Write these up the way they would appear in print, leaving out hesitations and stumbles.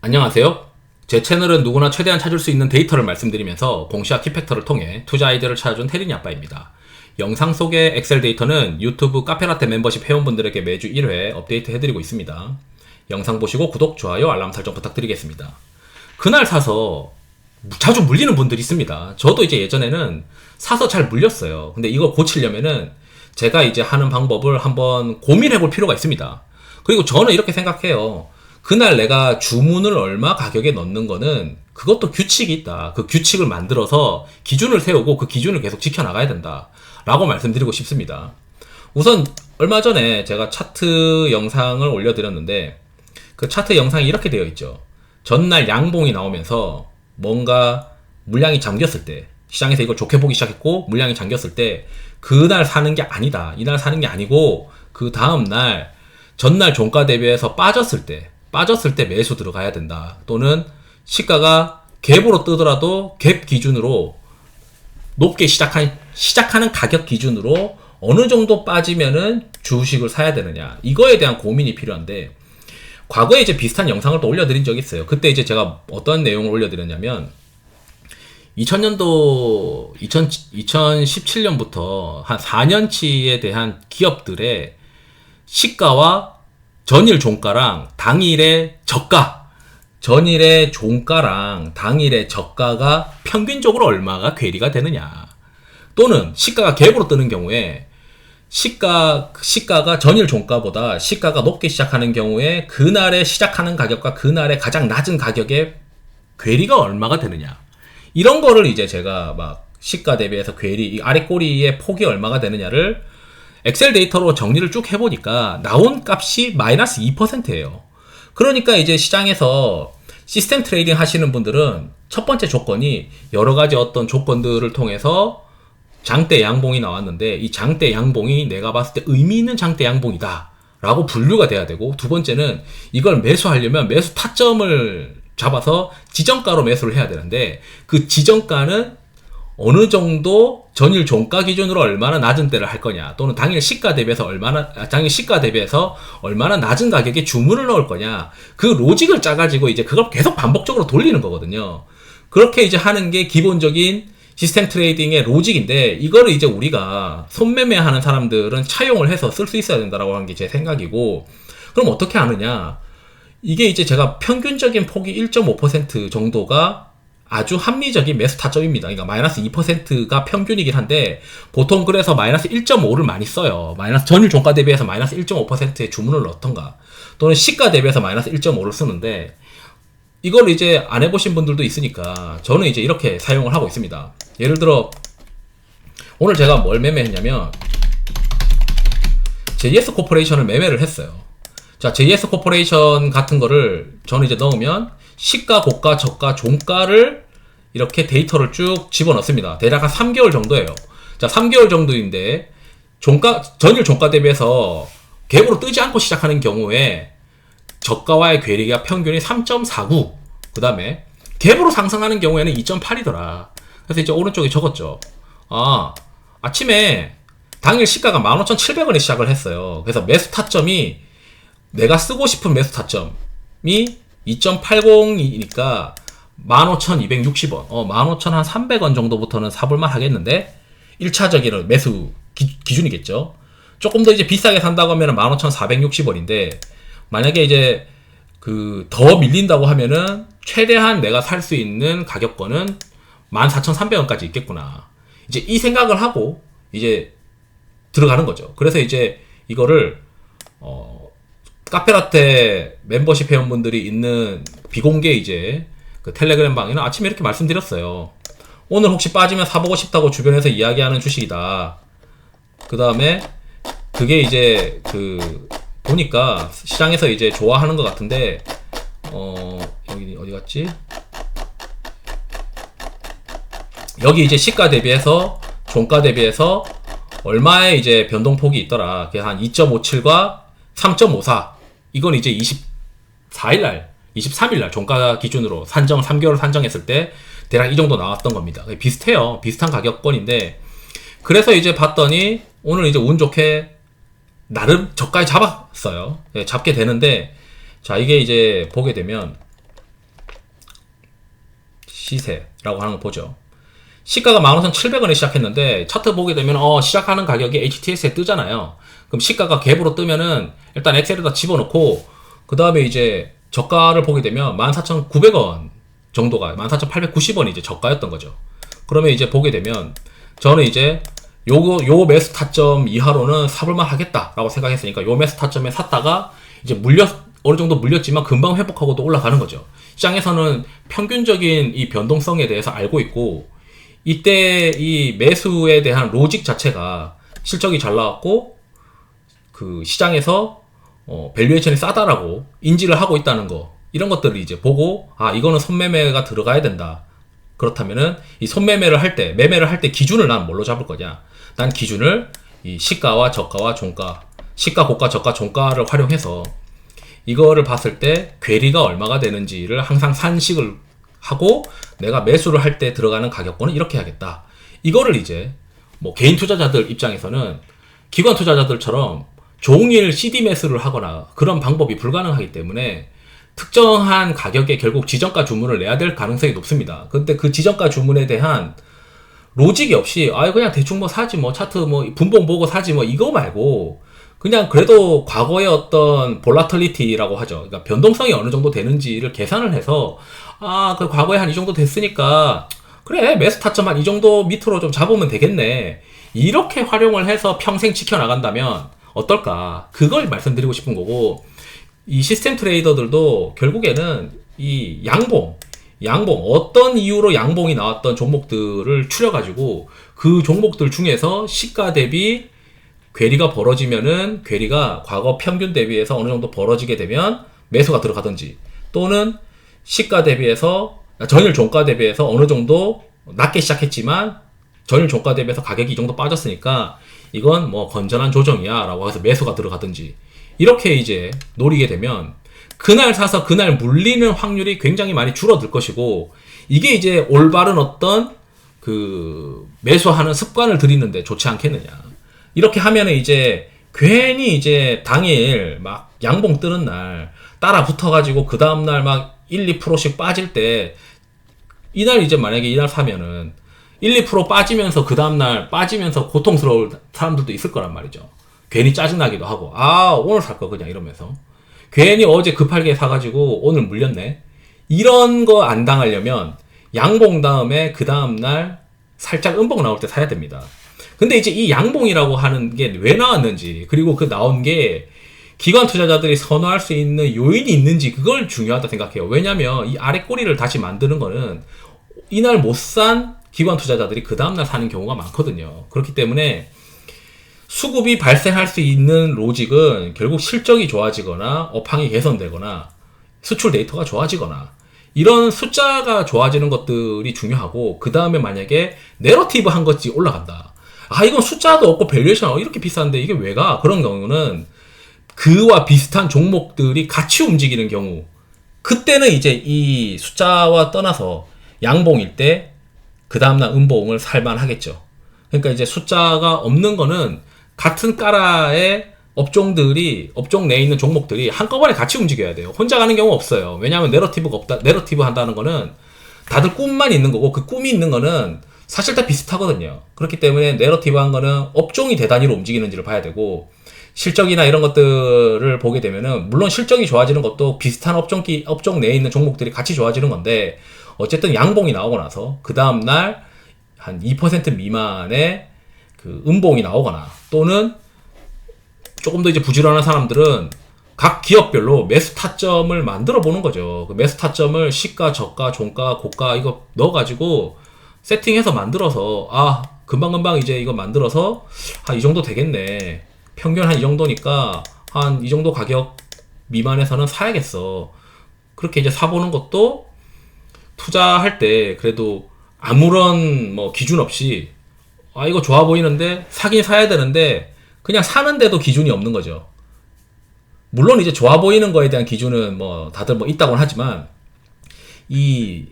안녕하세요. 제 채널은 누구나 최대한 찾을 수 있는 데이터를 말씀드리면서 공시와 키팩터를 통해 투자 아이디어를 찾아준 테린이 아빠입니다. 영상 속의 엑셀 데이터는 유튜브 카페라떼 멤버십 회원분들에게 매주 1회 업데이트 해드리고 있습니다. 영상 보시고 구독, 좋아요, 알람 설정 부탁드리겠습니다. 그날 사서 자주 물리는 분들이 있습니다. 저도 이제 예전에는 사서 잘 물렸어요. 근데 이거 고치려면은 제가 이제 하는 방법을 한번 고민해 볼 필요가 있습니다. 그리고 저는 이렇게 생각해요. 그날 내가 주문을 얼마 가격에 넣는 거는 그것도 규칙이 있다. 그 규칙을 만들어서 기준을 세우고 그 기준을 계속 지켜나가야 된다. 라고 말씀드리고 싶습니다. 우선 얼마 전에 제가 차트 영상을 올려드렸는데 그 차트 영상이 이렇게 되어 있죠. 전날 양봉이 나오면서 뭔가 물량이 잠겼을 때 시장에서 이걸 좋게 보기 시작했고 물량이 잠겼을 때 그날 사는 게 아니다. 이날 사는 게 아니고 그 다음날 전날 종가 대비해서 빠졌을 때 매수 들어가야 된다. 또는 시가가 갭으로 뜨더라도 갭 기준으로 높게 시작하는 가격 기준으로 어느 정도 빠지면은 주식을 사야 되느냐. 이거에 대한 고민이 필요한데 과거에 이제 비슷한 영상을 또 올려드린 적이 있어요. 그때 이제 제가 어떤 내용을 올려드렸냐면 2000년도 2017년부터 한 4년치에 대한 기업들의 시가와 전일 종가랑 당일의 저가, 전일의 종가랑 당일의 저가가 평균적으로 얼마가 괴리가 되느냐. 또는 시가가 갭으로 뜨는 경우에 시가가 전일 종가보다 시가가 높게 시작하는 경우에 그날의 시작하는 가격과 그날의 가장 낮은 가격의 괴리가 얼마가 되느냐. 이런 거를 이제 제가 막 시가 대비해서 괴리, 이 아래 꼬리의 폭이 얼마가 되느냐를 엑셀 데이터로 정리를 쭉 해보니까 나온 값이 마이너스 2%예요. 그러니까 이제 시장에서 시스템 트레이딩 하시는 분들은 첫 번째 조건이 여러 가지 어떤 조건들을 통해서 장대 양봉이 나왔는데 이 장대 양봉이 내가 봤을 때 의미 있는 장대 양봉이다 라고 분류가 돼야 되고, 두 번째는 이걸 매수하려면 매수 타점을 잡아서 지정가로 매수를 해야 되는데 그 지정가는 어느 정도 전일 종가 기준으로 얼마나 낮은 때를 할 거냐, 또는 당일 시가 대비해서 얼마나 낮은 가격에 주문을 넣을 거냐, 그 로직을 짜가지고 이제 그걸 계속 반복적으로 돌리는 거거든요. 그렇게 이제 하는 게 기본적인 시스템 트레이딩의 로직인데, 이거를 이제 우리가 손매매 하는 사람들은 차용을 해서 쓸 수 있어야 된다라고 하는 게 제 생각이고, 그럼 어떻게 하느냐? 이게 이제 제가 평균적인 폭이 1.5% 정도가 아주 합리적인 매수 타점입니다. 그러니까 마이너스 2%가 평균이긴 한데 보통 그래서 마이너스 1.5를 많이 써요. 마이너스 전일 종가 대비해서 마이너스 1.5%의 주문을 넣던가 또는 시가 대비해서 마이너스 1.5를 쓰는데, 이걸 이제 안 해보신 분들도 있으니까 저는 이제 이렇게 사용을 하고 있습니다. 예를 들어 오늘 제가 뭘 매매했냐면 JS 코퍼레이션을 매매를 했어요. 자, JS 코퍼레이션 같은 거를 저는 이제 넣으면 시가, 고가, 저가, 종가를 이렇게 데이터를 쭉 집어넣습니다. 대략 한 3개월 정도예요. 자, 3개월 정도인데 전일 종가 대비해서 갭으로 뜨지 않고 시작하는 경우에 저가와의 괴리가 평균이 3.49, 그 다음에 갭으로 상승하는 경우에는 2.8이더라. 그래서 이제 오른쪽에 적었죠. 아침에 당일 시가가 15,700원에 시작을 했어요. 그래서 매수 타점이 내가 쓰고 싶은 매수 타점이 2.80이니까 15,260원, 15,300원 정도부터는 사볼만 하겠는데 1차적인 매수 기준이겠죠. 조금 더 이제 비싸게 산다고 하면 15,460원인데 만약에 이제 더 밀린다고 하면은 최대한 내가 살 수 있는 가격권은 14,300원까지 있겠구나. 이제 이 생각을 하고 이제 들어가는 거죠. 그래서 이제 이거를 카페라떼 멤버십 회원분들이 있는 비공개 이제 그 텔레그램 방에는 아침에 이렇게 말씀드렸어요. 오늘 혹시 빠지면 사보고 싶다고 주변에서 이야기하는 주식이다. 그 다음에 그게 이제 보니까 시장에서 이제 좋아하는 것 같은데 여기 어디 갔지? 여기 이제 시가 대비해서 종가 대비해서 얼마의 이제 변동폭이 있더라. 그게 한 2.57과 3.54. 이건 이제 24일날, 23일날 종가 기준으로 3개월 산정했을 때 대략 이 정도 나왔던 겁니다. 비슷해요. 비슷한 가격권인데, 그래서 이제 봤더니 오늘 이제 운 좋게 나름 저가에 잡았어요. 잡게 되는데, 자, 이게 이제 보게 되면 시세라고 하는 거 보죠. 시가가 15,700원에 시작했는데 차트 보게 되면 시작하는 가격이 HTS에 뜨잖아요. 그럼 시가가 갭으로 뜨면은 일단 엑셀에다 집어넣고 그 다음에 이제 저가를 보게 되면 14,900원 정도가 14,890원이 이제 저가였던 거죠. 그러면 이제 보게 되면 저는 이제 요 매수 타점 이하로는 사볼만 하겠다라고 생각했으니까 요 매수 타점에 샀다가 이제 어느 정도 물렸지만 금방 회복하고 또 올라가는 거죠. 시장에서는 평균적인 이 변동성에 대해서 알고 있고 이때 이 매수에 대한 로직 자체가 실적이 잘 나왔고 그 시장에서 밸류에이션이 싸다라고 인지를 하고 있다는 거 이런 것들을 이제 보고 이거는 선매매가 들어가야 된다. 그렇다면은 이 선매매를 할 때 매매를 할 때 기준을 난 뭘로 잡을 거냐? 난 기준을 이 시가와 저가와 종가, 시가, 고가, 저가, 종가를 활용해서 이거를 봤을 때 괴리가 얼마가 되는지를 항상 산식을 하고 내가 매수를 할 때 들어가는 가격권은 이렇게 하겠다. 이거를 이제 뭐 개인 투자자들 입장에서는 기관 투자자들처럼 종일 CD 매수를 하거나 그런 방법이 불가능하기 때문에 특정한 가격에 결국 지정가 주문을 내야 될 가능성이 높습니다. 근데 그 지정가 주문에 대한 로직이 없이 그냥 대충 뭐 사지 뭐 차트 뭐 분봉 보고 사지 뭐 이거 말고 그냥 그래도 과거의 어떤 볼라틀리티라고 하죠. 그러니까 변동성이 어느 정도 되는지를 계산을 해서 그 과거에 한 이 정도 됐으니까 그래 매수 타점 한 이 정도 밑으로 좀 잡으면 되겠네. 이렇게 활용을 해서 평생 지켜나간다면 어떨까? 그걸 말씀드리고 싶은 거고 이 시스템 트레이더들도 결국에는 이 양봉 어떤 이유로 양봉이 나왔던 종목들을 추려가지고 그 종목들 중에서 시가 대비 괴리가 벌어지면은 괴리가 과거 평균 대비해서 어느 정도 벌어지게 되면 매수가 들어가든지 또는 시가 대비해서 전일 종가 대비해서 어느 정도 낮게 시작했지만 전일 종가 대비해서 가격이 이 정도 빠졌으니까 이건 뭐 건전한 조정이야 라고 해서 매수가 들어가든지 이렇게 이제 노리게 되면 그날 사서 그날 물리는 확률이 굉장히 많이 줄어들 것이고 이게 이제 올바른 어떤 그 매수하는 습관을 들이는데 좋지 않겠느냐. 이렇게 하면은 이제 괜히 이제 당일 막 양봉 뜨는 날 따라 붙어가지고 그 다음날 막 1, 2%씩 빠질 때 이날 이제 만약에 이날 사면은 1, 2% 빠지면서 그 다음날 빠지면서 고통스러울 사람들도 있을 거란 말이죠. 괜히 짜증나기도 하고 오늘 살 거 그냥 이러면서 괜히 어제 급하게 사가지고 오늘 물렸네 이런 거 안 당하려면 양봉 다음에 그 다음날 살짝 음봉 나올 때 사야 됩니다. 근데 이제 이 양봉이라고 하는 게 왜 나왔는지 그리고 그 나온 게 기관 투자자들이 선호할 수 있는 요인이 있는지 그걸 중요하다 생각해요. 왜냐면 이 아래 꼬리를 다시 만드는 거는 이날 못 산 기관 투자자들이 그 다음날 사는 경우가 많거든요. 그렇기 때문에 수급이 발생할 수 있는 로직은 결국 실적이 좋아지거나 업황이 개선되거나 수출 데이터가 좋아지거나 이런 숫자가 좋아지는 것들이 중요하고 그 다음에 만약에 내러티브 한 것이 올라간다. 이건 숫자도 없고 밸류에이션 이렇게 비싼데 이게 왜 가? 그런 경우는 그와 비슷한 종목들이 같이 움직이는 경우 그때는 이제 이 숫자와 떠나서 양봉일 때 그 다음날 음봉을 살만 하겠죠. 그러니까 이제 숫자가 없는 거는 같은 까라의 업종 내에 있는 종목들이 한꺼번에 같이 움직여야 돼요. 혼자 가는 경우 없어요. 왜냐하면 내러티브가 없다. 내러티브 한다는 거는 다들 꿈만 있는 거고 그 꿈이 있는 거는 사실 다 비슷하거든요. 그렇기 때문에 내러티브 한 거는 업종이 대단위로 움직이는지를 봐야 되고 실적이나 이런 것들을 보게 되면은 물론 실적이 좋아지는 것도 비슷한 업종 내에 있는 종목들이 같이 좋아지는 건데 어쨌든 양봉이 나오고 나서 그 다음날 한 2% 미만의 그 음봉이 나오거나 또는 조금 더 이제 부지런한 사람들은 각 기업별로 매수 타점을 만들어 보는 거죠. 그 매수 타점을 시가, 저가, 종가, 고가 이거 넣어가지고 세팅해서 만들어서 금방금방 이제 이거 만들어서 이 정도 되겠네. 평균 한 이 정도니까 한 이 정도 가격 미만에서는 사야겠어. 그렇게 이제 사보는 것도 투자할 때 그래도 아무런 뭐 기준 없이 이거 좋아 보이는데 사긴 사야 되는데 그냥 사는데도 기준이 없는 거죠. 물론 이제 좋아 보이는 거에 대한 기준은 뭐 다들 뭐 있다고는 하지만 이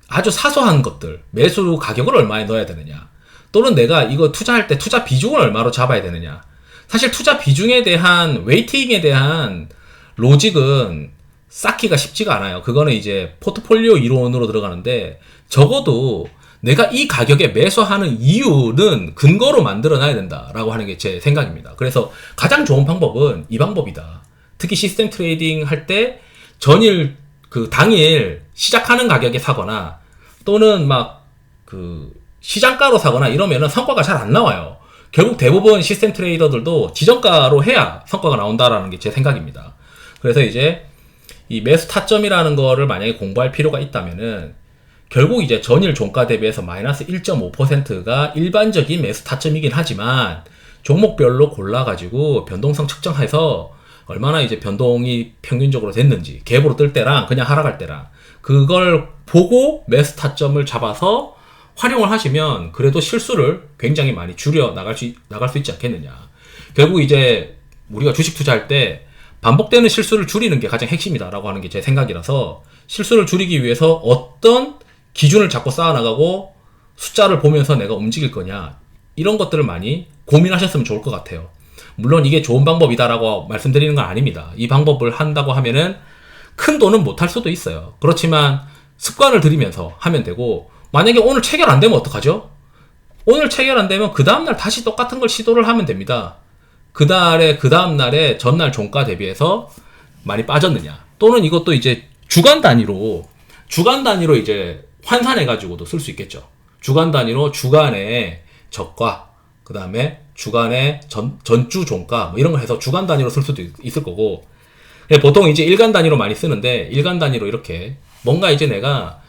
아주 사소한 것들 매수 가격을 얼마에 넣어야 되느냐 또는 내가 이거 투자할 때 투자 비중을 얼마로 잡아야 되느냐 사실 투자 비중에 대한 웨이팅에 대한 로직은 쌓기가 쉽지가 않아요. 그거는 이제 포트폴리오 이론으로 들어가는데, 적어도 내가 이 가격에 매수하는 이유는 근거로 만들어 놔야 된다라고 하는 게 제 생각입니다. 그래서 가장 좋은 방법은 이 방법이다. 특히 시스템 트레이딩 할 때 전일 그 당일 시작하는 가격에 사거나 또는 막 그 시장가로 사거나 이러면은 성과가 잘 안 나와요. 결국 대부분 시스템 트레이더들도 지정가로 해야 성과가 나온다라는 게 제 생각입니다. 그래서 이제 이 매수 타점이라는 거를 만약에 공부할 필요가 있다면은 결국 이제 전일 종가 대비해서 마이너스 1.5%가 일반적인 매수 타점이긴 하지만 종목별로 골라가지고 변동성 측정해서 얼마나 이제 변동이 평균적으로 됐는지, 갭으로 뜰 때랑 그냥 하락할 때랑 그걸 보고 매수 타점을 잡아서 활용을 하시면 그래도 실수를 굉장히 많이 줄여 나갈 수 있지 않겠느냐. 결국 이제 우리가 주식 투자할 때 반복되는 실수를 줄이는 게 가장 핵심이다라고 하는 게 제 생각이라서, 실수를 줄이기 위해서 어떤 기준을 잡고 쌓아나가고 숫자를 보면서 내가 움직일 거냐, 이런 것들을 많이 고민하셨으면 좋을 것 같아요. 물론 이게 좋은 방법이다라고 말씀드리는 건 아닙니다. 이 방법을 한다고 하면은 큰 돈은 못 할 수도 있어요. 그렇지만 습관을 들이면서 하면 되고, 만약에 오늘 체결 안 되면 어떡하죠? 오늘 체결 안 되면 그 다음날 다시 똑같은 걸 시도를 하면 됩니다. 그 다음날에 전날 종가 대비해서 많이 빠졌느냐. 또는 이것도 이제 주간 단위로 이제 환산해가지고도 쓸 수 있겠죠. 주간 단위로 주간의 저가, 그 다음에 주간의 전주 종가, 뭐 이런 걸 해서 주간 단위로 쓸 수도 있을 거고, 보통 이제 일간 단위로 많이 쓰는데, 일간 단위로 이렇게 뭔가 이제 내가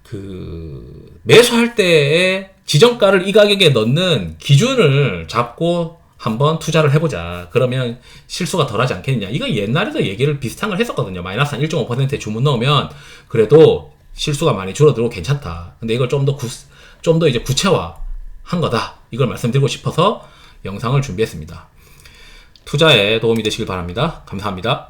그 매수할 때의 지정가를 이 가격에 넣는 기준을 잡고 한번 투자를 해보자. 그러면 실수가 덜하지 않겠느냐. 이거 옛날에도 얘기를 비슷한 걸 했었거든요. 마이너스 한 1.5%의 주문 넣으면 그래도 실수가 많이 줄어들고 괜찮다. 근데 이걸 좀 더 이제 구체화한 거다. 이걸 말씀드리고 싶어서 영상을 준비했습니다. 투자에 도움이 되시길 바랍니다. 감사합니다.